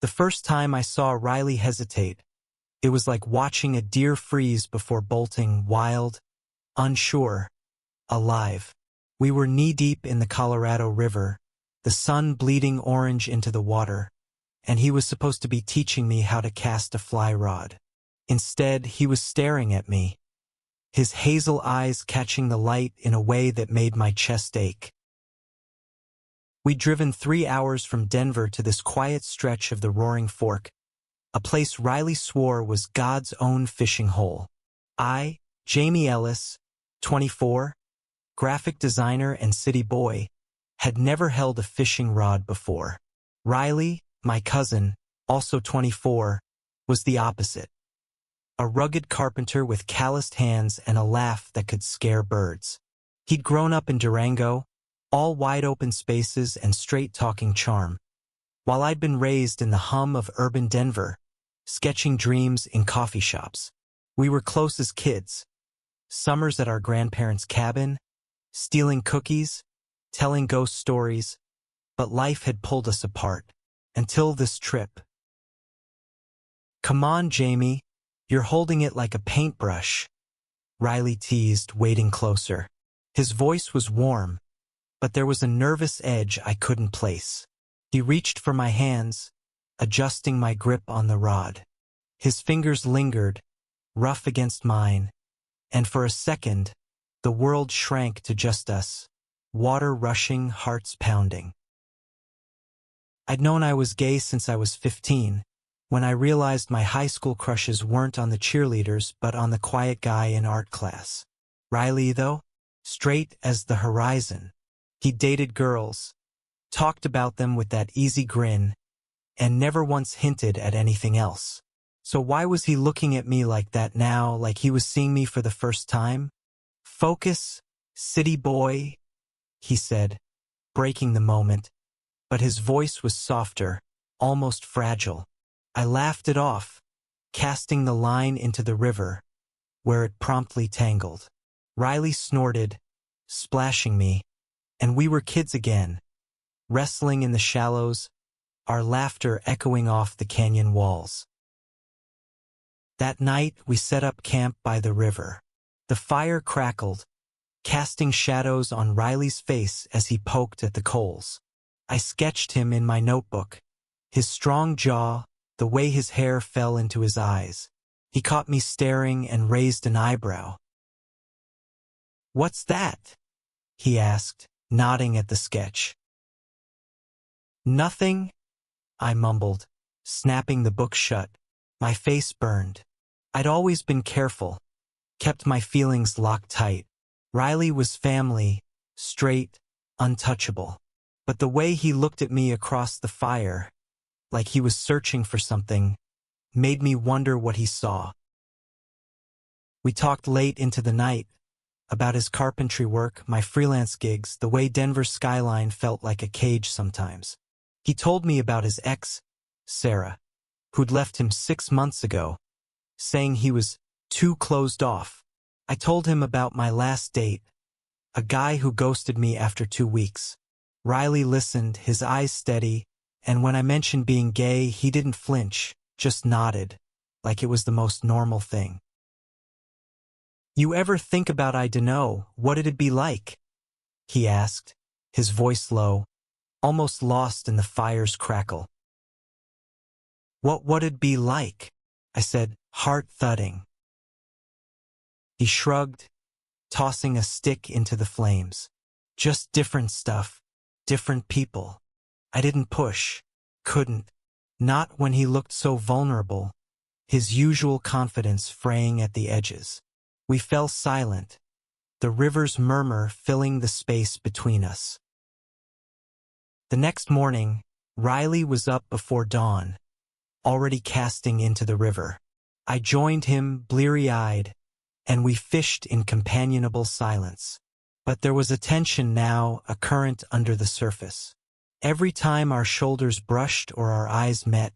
The first time I saw Riley hesitate, it was like watching a deer freeze before bolting, wild, unsure, alive. We were knee-deep in the Colorado River, the sun bleeding orange into the water, and he was supposed to be teaching me how to cast a fly rod. Instead, he was staring at me, his hazel eyes catching the light in a way that made my chest ache. We'd driven 3 hours from Denver to this quiet stretch of the Roaring Fork, a place Riley swore was God's own fishing hole. I, Jamie Ellis, 24, graphic designer and city boy, had never held a fishing rod before. Riley, my cousin, also 24, was the opposite. A rugged carpenter with calloused hands and a laugh that could scare birds. He'd grown up in Durango, all wide-open spaces and straight-talking charm, while I'd been raised in the hum of urban Denver, sketching dreams in coffee shops. We were close as kids, summers at our grandparents' cabin, stealing cookies, telling ghost stories, but life had pulled us apart, until this trip. "Come on, Jamie, you're holding it like a paintbrush," Riley teased, wading closer. His voice was warm, but there was a nervous edge I couldn't place. He reached for my hands, adjusting my grip on the rod. His fingers lingered, rough against mine, and for a second, the world shrank to just us, water rushing, hearts pounding. I'd known I was gay since I was 15, when I realized my high school crushes weren't on the cheerleaders but on the quiet guy in art class. Riley, though, straight as the horizon. He dated girls, talked about them with that easy grin, and never once hinted at anything else. So why was he looking at me like that now, like he was seeing me for the first time? "Focus, city boy," he said, breaking the moment, but his voice was softer, almost fragile. I laughed it off, casting the line into the river, where it promptly tangled. Riley snorted, splashing me, and we were kids again, wrestling in the shallows, our laughter echoing off the canyon walls. That night, we set up camp by the river. The fire crackled, casting shadows on Riley's face as he poked at the coals. I sketched him in my notebook, his strong jaw, the way his hair fell into his eyes. He caught me staring and raised an eyebrow. "What's that?" he asked, nodding at the sketch. "Nothing," I mumbled, snapping the book shut. My face burned. I'd always been careful, kept my feelings locked tight. Riley was family, straight, untouchable. But the way he looked at me across the fire, like he was searching for something, made me wonder what he saw. We talked late into the night, about his carpentry work, my freelance gigs, the way Denver's skyline felt like a cage sometimes. He told me about his ex, Sarah, who'd left him 6 months ago, saying he was too closed off. I told him about my last date, a guy who ghosted me after 2 weeks. Riley listened, his eyes steady, and when I mentioned being gay, he didn't flinch, just nodded, like it was the most normal thing. "You ever think about I dunno, what it'd be like?" he asked, his voice low, almost lost in the fire's crackle. "What would it be like?" I said, heart thudding. He shrugged, tossing a stick into the flames. "Just different stuff, different people." I didn't push, couldn't, not when he looked so vulnerable, his usual confidence fraying at the edges. We fell silent, the river's murmur filling the space between us. The next morning, Riley was up before dawn, already casting into the river. I joined him, bleary-eyed, and we fished in companionable silence. But there was a tension now, a current under the surface. Every time our shoulders brushed or our eyes met,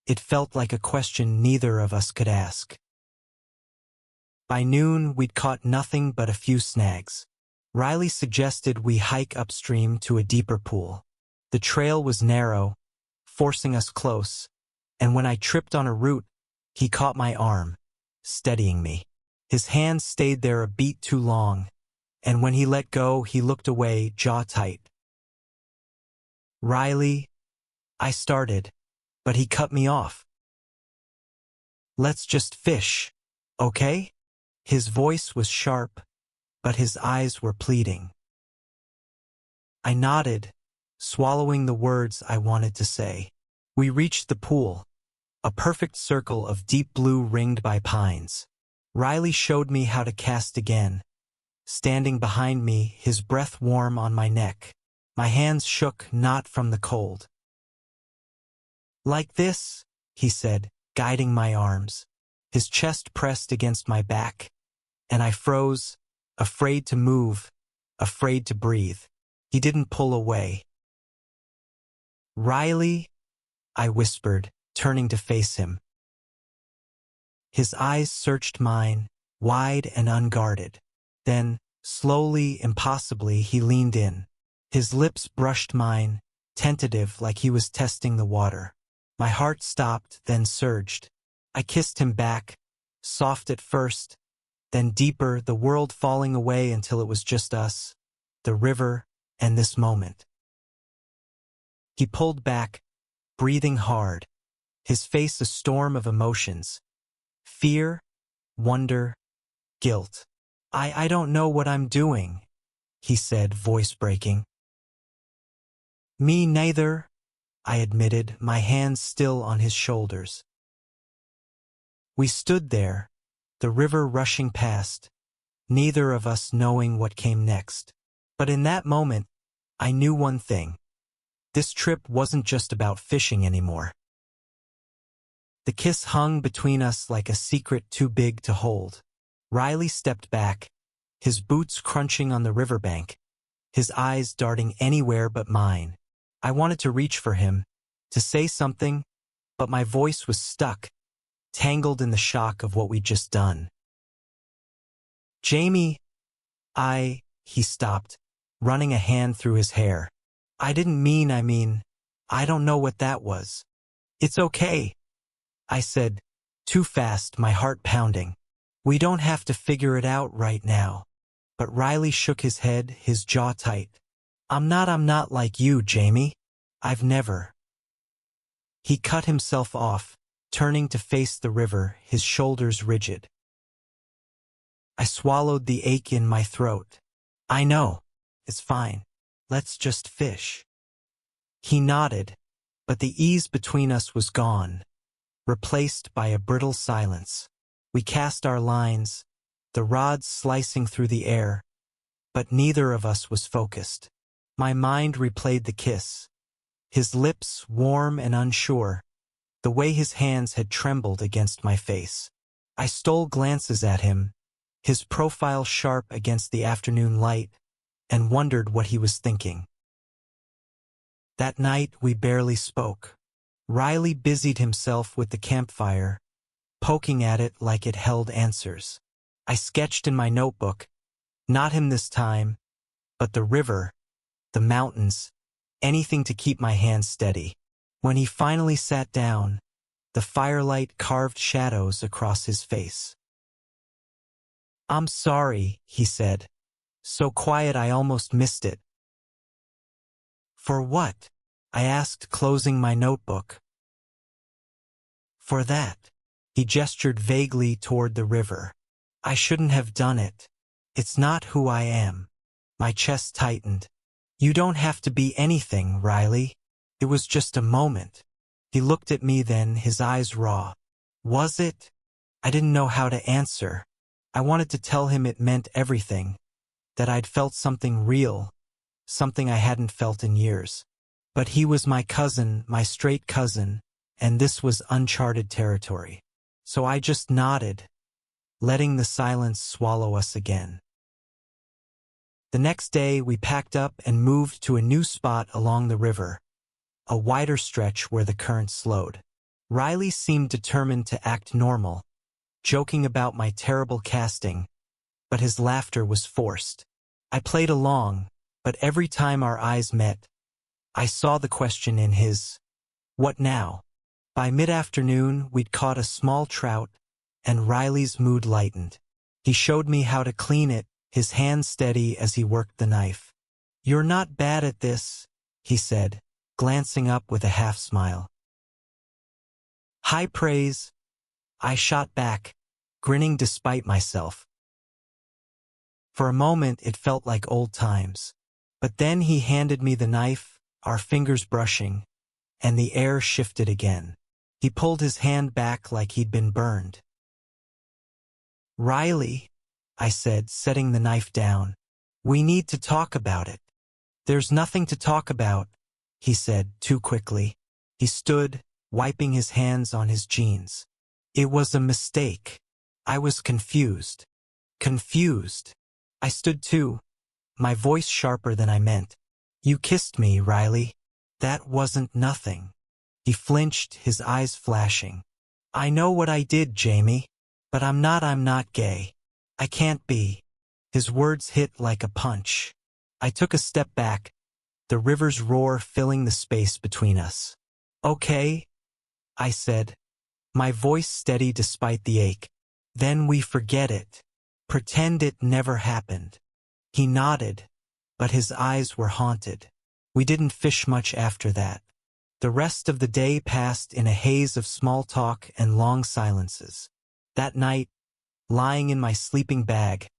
it felt like a question neither of us could ask. By noon, we'd caught nothing but a few snags. Riley suggested we hike upstream to a deeper pool. The trail was narrow, forcing us close, and when I tripped on a root, he caught my arm, steadying me. His hand stayed there a beat too long, and when he let go, he looked away, jaw tight. "Riley," I started, but he cut me off. "Let's just fish, okay?" His voice was sharp, but his eyes were pleading. I nodded, swallowing the words I wanted to say. We reached the pool, a perfect circle of deep blue ringed by pines. Riley showed me how to cast again, standing behind me, his breath warm on my neck. My hands shook, not from the cold. "Like this," he said, guiding my arms. His chest pressed against my back, and I froze, afraid to move, afraid to breathe. He didn't pull away. "Riley," I whispered, turning to face him. His eyes searched mine, wide and unguarded. Then, slowly, impossibly, he leaned in. His lips brushed mine, tentative like he was testing the water. My heart stopped, then surged. I kissed him back, soft at first, then deeper, the world falling away until it was just us, the river, and this moment. He pulled back, breathing hard, his face a storm of emotions. Fear, wonder, guilt. I don't know what I'm doing," he said, voice breaking. "Me neither," I admitted, my hands still on his shoulders. We stood there, the river rushing past, neither of us knowing what came next. But in that moment, I knew one thing. This trip wasn't just about fishing anymore. The kiss hung between us like a secret too big to hold. Riley stepped back, his boots crunching on the riverbank, his eyes darting anywhere but mine. I wanted to reach for him, to say something, but my voice was stuck, tangled in the shock of what we'd just done. "Jamie," he stopped, running a hand through his hair. I mean, I don't know what that was." "It's okay," I said, too fast, my heart pounding. "We don't have to figure it out right now." But Riley shook his head, his jaw tight. I'm not like you, Jamie. I've never." He cut himself off, turning to face the river, his shoulders rigid. I swallowed the ache in my throat. "I know. It's fine. Let's just fish." He nodded, but the ease between us was gone, replaced by a brittle silence. We cast our lines, the rods slicing through the air, but neither of us was focused. My mind replayed the kiss, his lips warm and unsure, the way his hands had trembled against my face. I stole glances at him, his profile sharp against the afternoon light, and wondered what he was thinking. That night we barely spoke. Riley busied himself with the campfire, poking at it like it held answers. I sketched in my notebook, not him this time, but the river, the mountains, anything to keep my hands steady. When he finally sat down, the firelight carved shadows across his face. "I'm sorry," he said, so quiet I almost missed it. "For what?" I asked, closing my notebook. "For that." He gestured vaguely toward the river. "I shouldn't have done it. It's not who I am." My chest tightened. "You don't have to be anything, Riley. It was just a moment." He looked at me then, his eyes raw. "Was it?" I didn't know how to answer. I wanted to tell him it meant everything, that I'd felt something real, something I hadn't felt in years. But he was my cousin, my straight cousin, and this was uncharted territory. So I just nodded, letting the silence swallow us again. The next day we packed up and moved to a new spot along the river, a wider stretch where the current slowed. Riley seemed determined to act normal, joking about my terrible casting, but his laughter was forced. I played along, but every time our eyes met, I saw the question in his. What now? By mid-afternoon, we'd caught a small trout, and Riley's mood lightened. He showed me how to clean it, his hand steady as he worked the knife. "You're not bad at this," he said, glancing up with a half-smile. "High praise," I shot back, grinning despite myself. For a moment it felt like old times. But then he handed me the knife, our fingers brushing, and the air shifted again. He pulled his hand back like he'd been burned. "Riley," I said, setting the knife down, "we need to talk about it." "There's nothing to talk about," he said too quickly. He stood, wiping his hands on his jeans. "It was a mistake." I was confused. Confused. I stood too, my voice sharper than I meant. "You kissed me, Riley. That wasn't nothing." He flinched, his eyes flashing. "I know what I did, Jamie. But I'm not gay. I can't be." His words hit like a punch. I took a step back, the river's roar filling the space between us. "Okay," I said, my voice steady despite the ache. "Then we forget it. Pretend it never happened." He nodded, but his eyes were haunted. We didn't fish much after that. The rest of the day passed in a haze of small talk and long silences. That night, lying in my sleeping bag,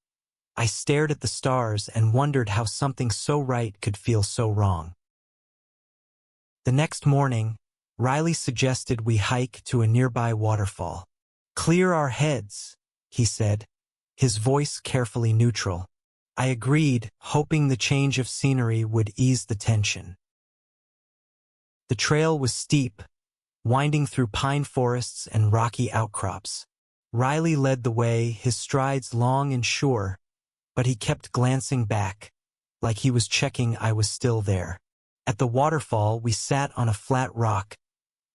I stared at the stars and wondered how something so right could feel so wrong. The next morning, Riley suggested we hike to a nearby waterfall. "Clear our heads," he said, his voice carefully neutral. I agreed, hoping the change of scenery would ease the tension. The trail was steep, winding through pine forests and rocky outcrops. Riley led the way, his strides long and sure, but he kept glancing back, like he was checking I was still there. At the waterfall, we sat on a flat rock,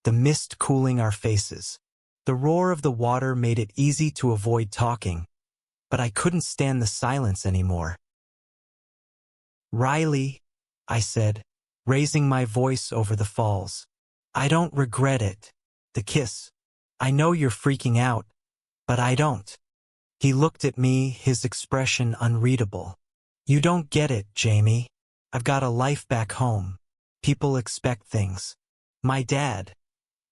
the mist cooling our faces. The roar of the water made it easy to avoid talking, but I couldn't stand the silence anymore. "Riley," I said, raising my voice over the falls, "I don't regret it. The kiss. I know you're freaking out, but I don't." He looked at me, his expression unreadable. "You don't get it, Jamie. I've got a life back home. People expect things. My dad.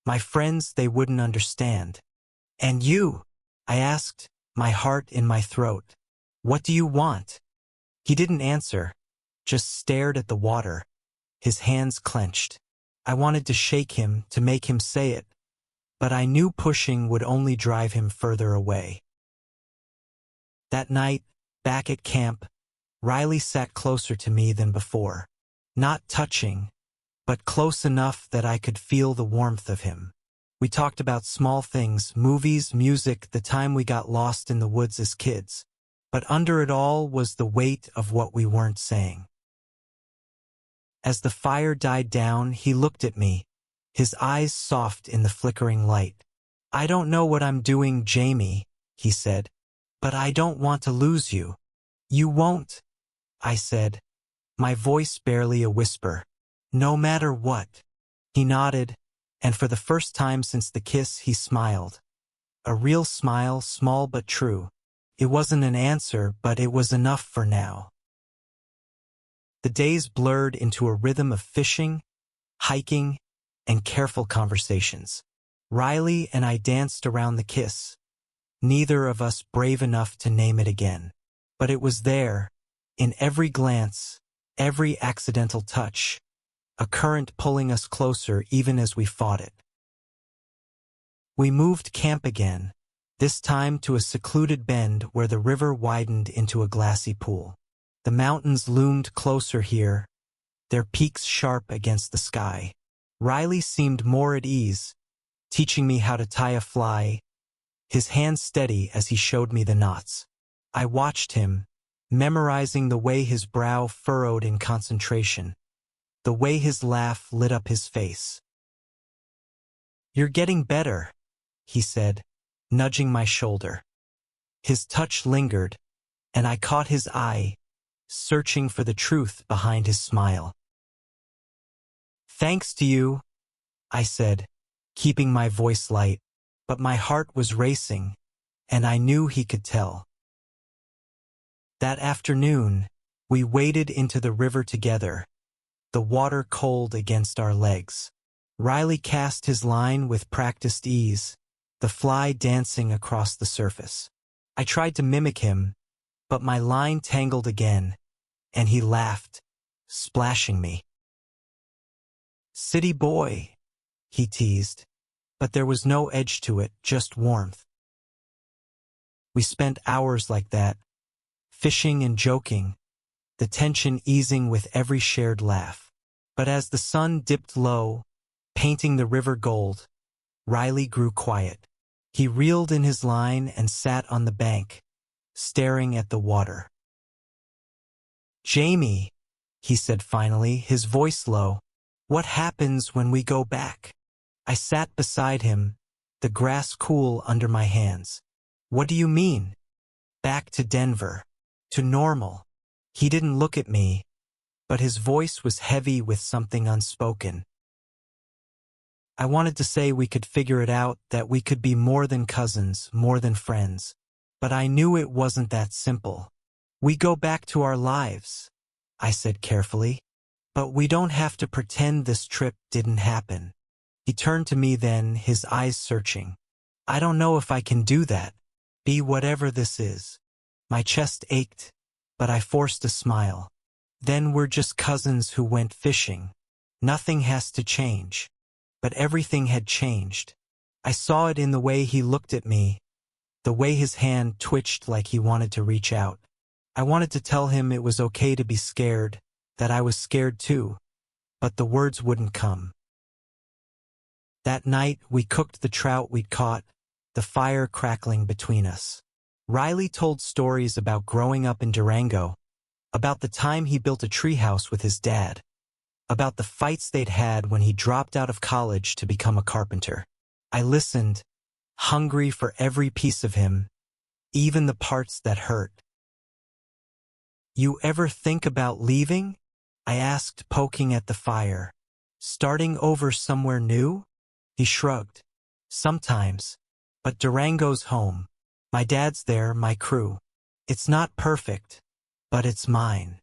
My friends, they wouldn't understand." "And you?" I asked, my heart in my throat. "What do you want?" He didn't answer, just stared at the water, his hands clenched. I wanted to shake him, to make him say it, but I knew pushing would only drive him further away. That night, back at camp, Riley sat closer to me than before. Not touching, but close enough that I could feel the warmth of him. We talked about small things, movies, music, the time we got lost in the woods as kids. But under it all was the weight of what we weren't saying. As the fire died down, he looked at me, his eyes soft in the flickering light. "I don't know what I'm doing, Jamie," he said, "but I don't want to lose you." "You won't," I said, my voice barely a whisper. "No matter what." He nodded, and for the first time since the kiss, he smiled. A real smile, small but true. It wasn't an answer, but it was enough for now. The days blurred into a rhythm of fishing, hiking, and careful conversations. Riley and I danced around the kiss, neither of us brave enough to name it again. But it was there, in every glance, every accidental touch, a current pulling us closer even as we fought it. We moved camp again, this time to a secluded bend where the river widened into a glassy pool. The mountains loomed closer here, their peaks sharp against the sky. Riley seemed more at ease, teaching me how to tie a fly, his hand steady as he showed me the knots. I watched him, memorizing the way his brow furrowed in concentration, the way his laugh lit up his face. "You're getting better," he said, nudging my shoulder. His touch lingered, and I caught his eye, searching for the truth behind his smile. "Thanks to you," I said, keeping my voice light, but my heart was racing, and I knew he could tell. That afternoon, we waded into the river together, the water cold against our legs. Riley cast his line with practiced ease, the fly dancing across the surface. I tried to mimic him, but my line tangled again, and he laughed, splashing me. "City boy," he teased, but there was no edge to it, just warmth. We spent hours like that, fishing and joking, the tension easing with every shared laugh. But as the sun dipped low, painting the river gold, Riley grew quiet. He reeled in his line and sat on the bank, staring at the water. "Jamie," he said finally, his voice low, "what happens when we go back?" I sat beside him, the grass cool under my hands. "What do you mean?" "Back to Denver. To normal." He didn't look at me, but his voice was heavy with something unspoken. I wanted to say we could figure it out, that we could be more than cousins, more than friends. But I knew it wasn't that simple. "We go back to our lives," I said carefully. "But we don't have to pretend this trip didn't happen." He turned to me then, his eyes searching. "I don't know if I can do that. Be whatever this is." My chest ached, but I forced a smile. "Then we're just cousins who went fishing. Nothing has to change." But everything had changed. I saw it in the way he looked at me, the way his hand twitched like he wanted to reach out. I wanted to tell him it was okay to be scared, that I was scared too, but the words wouldn't come. That night, we cooked the trout we'd caught, the fire crackling between us. Riley told stories about growing up in Durango, about the time he built a treehouse with his dad, about the fights they'd had when he dropped out of college to become a carpenter. I listened, hungry for every piece of him, even the parts that hurt. "You ever think about leaving?" I asked, poking at the fire. "Starting over somewhere new?" He shrugged. "Sometimes. But Durango's home. My dad's there, my crew. It's not perfect, but it's mine."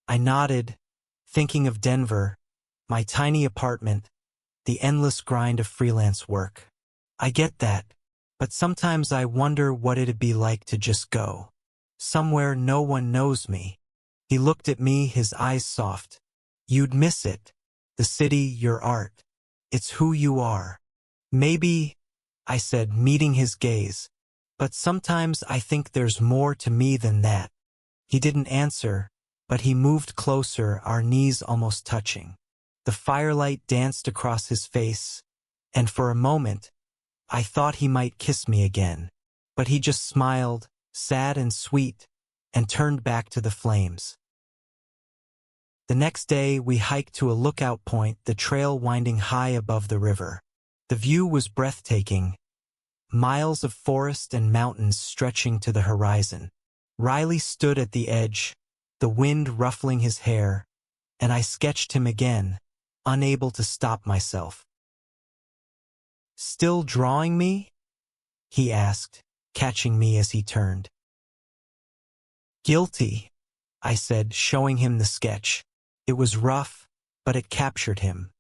I nodded, thinking of Denver, my tiny apartment, the endless grind of freelance work. "I get that, but sometimes I wonder what it'd be like to just go. Somewhere no one knows me." He looked at me, his eyes soft. "You'd miss it. The city, your art. It's who you are." "Maybe," I said, meeting his gaze, "but sometimes I think there's more to me than that." He didn't answer, but he moved closer, our knees almost touching. The firelight danced across his face, and for a moment, I thought he might kiss me again. But he just smiled, sad and sweet, and turned back to the flames. The next day, we hiked to a lookout point, the trail winding high above the river. The view was breathtaking, miles of forest and mountains stretching to the horizon. Riley stood at the edge, the wind ruffling his hair, and I sketched him again, unable to stop myself. "Still drawing me?" he asked, catching me as he turned. "Guilty," I said, showing him the sketch. It was rough, but it captured him.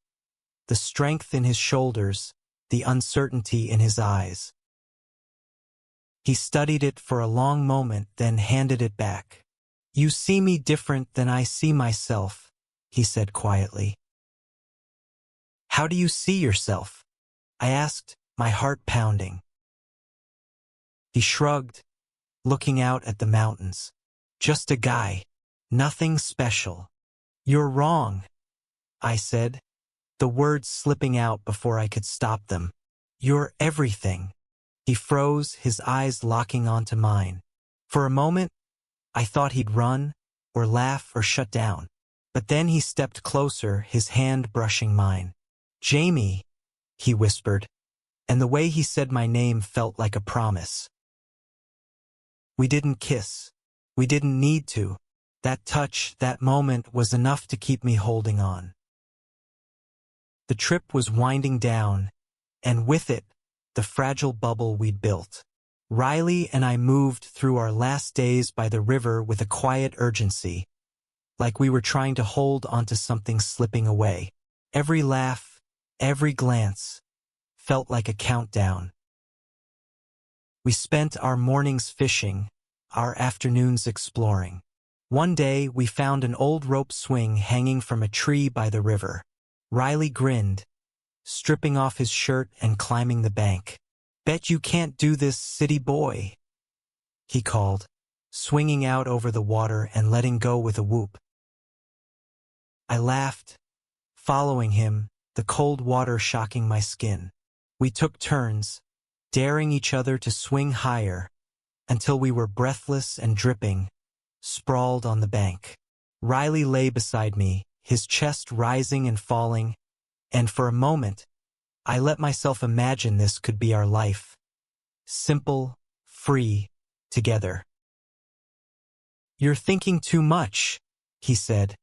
The strength in his shoulders, the uncertainty in his eyes. He studied it for a long moment, then handed it back. "You see me different than I see myself," he said quietly. "How do you see yourself?" I asked, my heart pounding. He shrugged, looking out at the mountains. "Just a guy. Nothing special." "You're wrong," I said, the words slipping out before I could stop them. "You're everything." He froze, his eyes locking onto mine. For a moment, I thought he'd run, or laugh, or shut down. But then he stepped closer, his hand brushing mine. "Jamie," he whispered, and the way he said my name felt like a promise. We didn't kiss. We didn't need to. That touch, that moment was enough to keep me holding on. The trip was winding down, and with it, the fragile bubble we'd built. Riley and I moved through our last days by the river with a quiet urgency, like we were trying to hold onto something slipping away. Every laugh, every glance, felt like a countdown. We spent our mornings fishing, our afternoons exploring. One day, we found an old rope swing hanging from a tree by the river. Riley grinned, stripping off his shirt and climbing the bank. "Bet you can't do this, city boy," he called, swinging out over the water and letting go with a whoop. I laughed, following him, the cold water shocking my skin. We took turns, daring each other to swing higher, until we were breathless and dripping, sprawled on the bank. Riley lay beside me, his chest rising and falling, and for a moment, I let myself imagine this could be our life. Simple, free, together. "You're thinking too much," he said,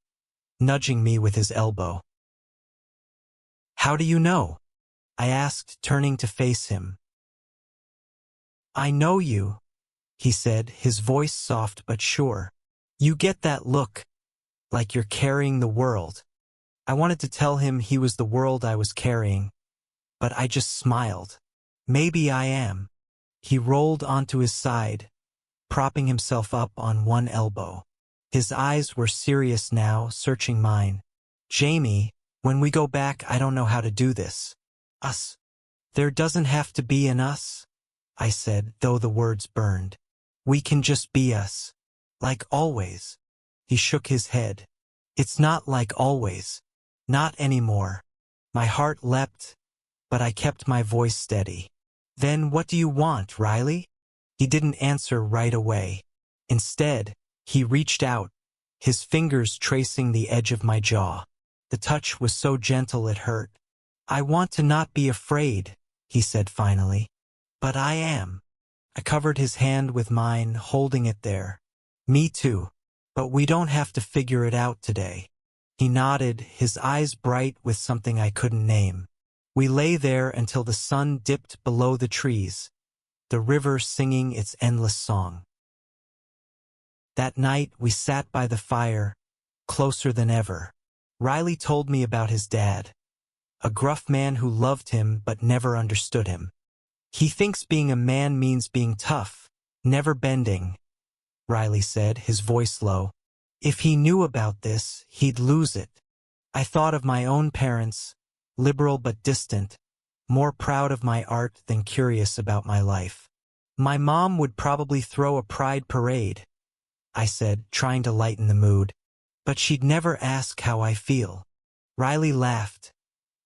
nudging me with his elbow. "How do you know?" I asked, turning to face him. "I know you," he said, his voice soft but sure. "You get that look, like you're carrying the world." I wanted to tell him he was the world I was carrying, but I just smiled. "Maybe I am." He rolled onto his side, propping himself up on one elbow. His eyes were serious now, searching mine. "Jamie, when we go back, I don't know how to do this. Us. There doesn't have to be an us," I said, though the words burned. "We can just be us. Like always." He shook his head. "It's not like always. Not anymore." My heart leapt, but I kept my voice steady. "Then what do you want, Riley?" He didn't answer right away. Instead, he reached out, his fingers tracing the edge of my jaw. The touch was so gentle it hurt. "I want to not be afraid," he said finally. "But I am." I covered his hand with mine, holding it there. "Me too. But we don't have to figure it out today." He nodded, his eyes bright with something I couldn't name. We lay there until the sun dipped below the trees, the river singing its endless song. That night, we sat by the fire, closer than ever. Riley told me about his dad, a gruff man who loved him but never understood him. "He thinks being a man means being tough, never bending," Riley said, his voice low. "If he knew about this, he'd lose it." I thought of my own parents, liberal but distant, more proud of my art than curious about my life. "My mom would probably throw a pride parade," I said, trying to lighten the mood. "But she'd never ask how I feel." Riley laughed,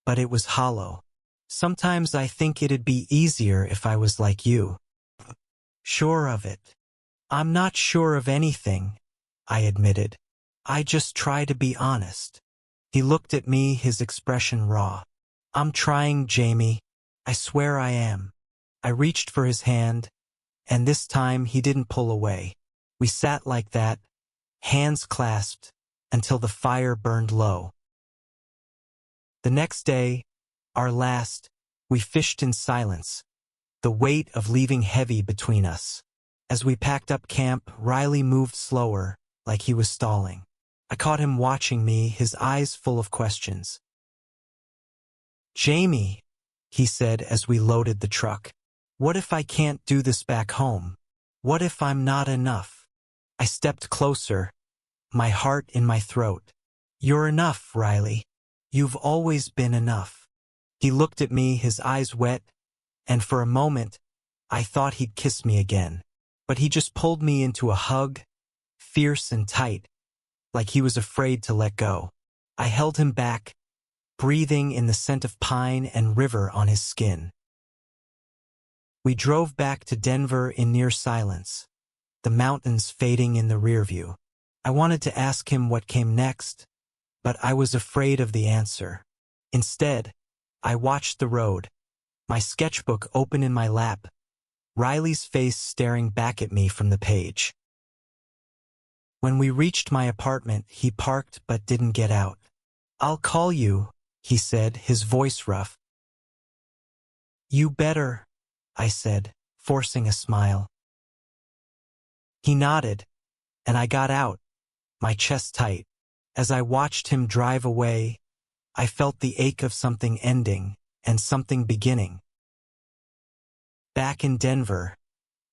but it was hollow. "Sometimes I think it'd be easier if I was like you." "Sure of it?" "I'm not sure of anything," I admitted. "I just try to be honest." He looked at me, his expression raw. "I'm trying, Jamie. I swear I am." I reached for his hand, and this time he didn't pull away. We sat like that, hands clasped, until the fire burned low. The next day, our last, we fished in silence, the weight of leaving heavy between us. As we packed up camp, Riley moved slower, like he was stalling. I caught him watching me, his eyes full of questions. "Jamie," he said as we loaded the truck, "what if I can't do this back home? What if I'm not enough?" I stepped closer, my heart in my throat. "You're enough, Riley. You've always been enough." He looked at me, his eyes wet, and for a moment, I thought he'd kiss me again. But he just pulled me into a hug, fierce and tight, like he was afraid to let go. I held him back, breathing in the scent of pine and river on his skin. We drove back to Denver in near silence, the mountains fading in the rearview. I wanted to ask him what came next, but I was afraid of the answer. Instead, I watched the road, my sketchbook open in my lap, Riley's face staring back at me from the page. When we reached my apartment, he parked but didn't get out. "I'll call you," he said, his voice rough. You better, I said, forcing a smile. He nodded, and I got out, my chest tight. As I watched him drive away, I felt the ache of something ending and something beginning. Back in Denver,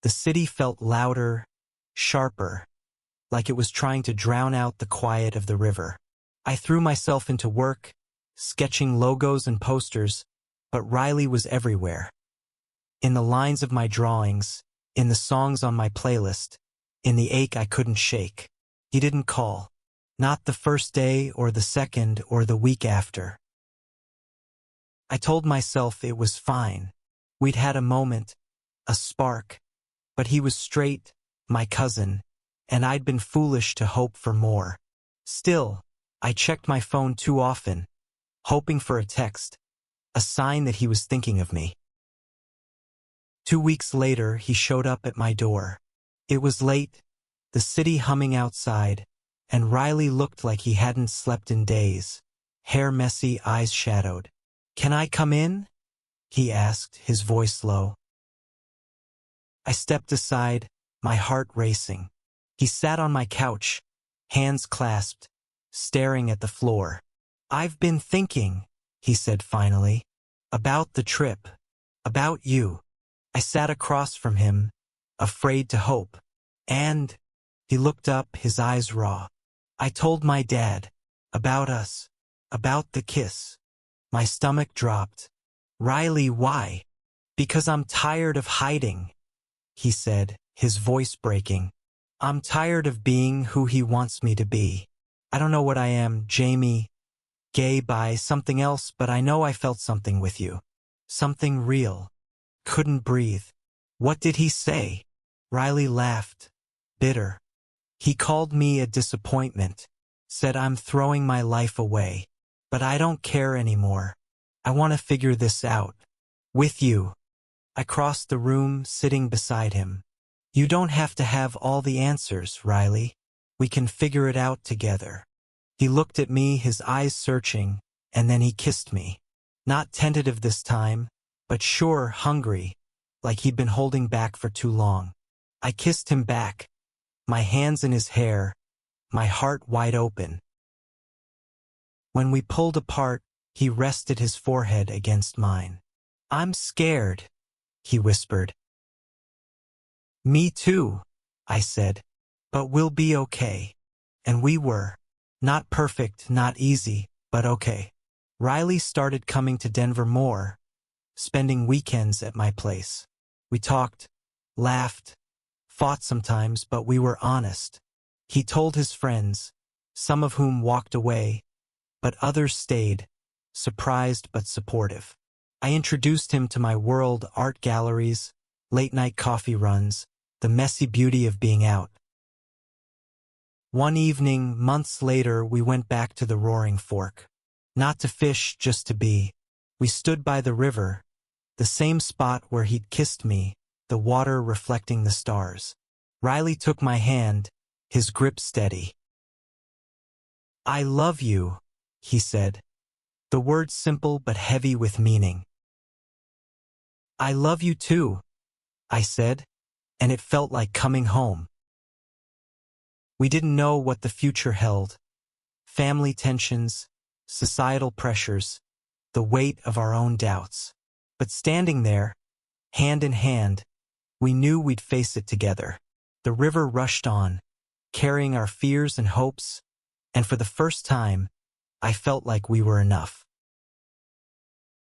the city felt louder, sharper, like it was trying to drown out the quiet of the river. I threw myself into work, sketching logos and posters, but Riley was everywhere. In the lines of my drawings, in the songs on my playlist, in the ache I couldn't shake. He didn't call. Not the first day or the second or the week after. I told myself it was fine. We'd had a moment, a spark, but he was straight, my cousin, and I'd been foolish to hope for more. Still, I checked my phone too often, hoping for a text, a sign that he was thinking of me. 2 weeks later, he showed up at my door. It was late, the city humming outside, and Riley looked like he hadn't slept in days, hair messy, eyes shadowed. Can I come in? He asked, his voice low. I stepped aside, my heart racing. He sat on my couch, hands clasped, staring at the floor. I've been thinking, he said finally, about the trip, about you. I sat across from him, afraid to hope. And, he looked up, his eyes raw. I told my dad, about us, about the kiss. My stomach dropped. Riley, why? Because I'm tired of hiding, he said, his voice breaking. I'm tired of being who he wants me to be. I don't know what I am, Jamie, gay, bi, something else, but I know I felt something with you. Something real. Couldn't breathe. What did he say? Riley laughed, bitter. He called me a disappointment, said I'm throwing my life away. But I don't care anymore. I want to figure this out. With you. I crossed the room, sitting beside him. You don't have to have all the answers, Riley. We can figure it out together. He looked at me, his eyes searching, and then he kissed me. Not tentative this time, but sure, hungry, like he'd been holding back for too long. I kissed him back, my hands in his hair, my heart wide open. When we pulled apart, he rested his forehead against mine. I'm scared, he whispered. Me too, I said, but we'll be okay. And we were. Not perfect, not easy, but okay. Riley started coming to Denver more, spending weekends at my place. We talked, laughed, fought sometimes, but we were honest. He told his friends, some of whom walked away, but others stayed, surprised but supportive. I introduced him to my world, art galleries, late-night coffee runs, the messy beauty of being out. One evening, months later, we went back to the Roaring Fork. Not to fish, just to be. We stood by the river, the same spot where he'd kissed me, the water reflecting the stars. Riley took my hand, his grip steady. I love you, he said, the words simple but heavy with meaning. I love you too, I said, and it felt like coming home. We didn't know what the future held. Family tensions, societal pressures, the weight of our own doubts. But standing there, hand in hand, we knew we'd face it together. The river rushed on, carrying our fears and hopes, and for the first time, I felt like we were enough.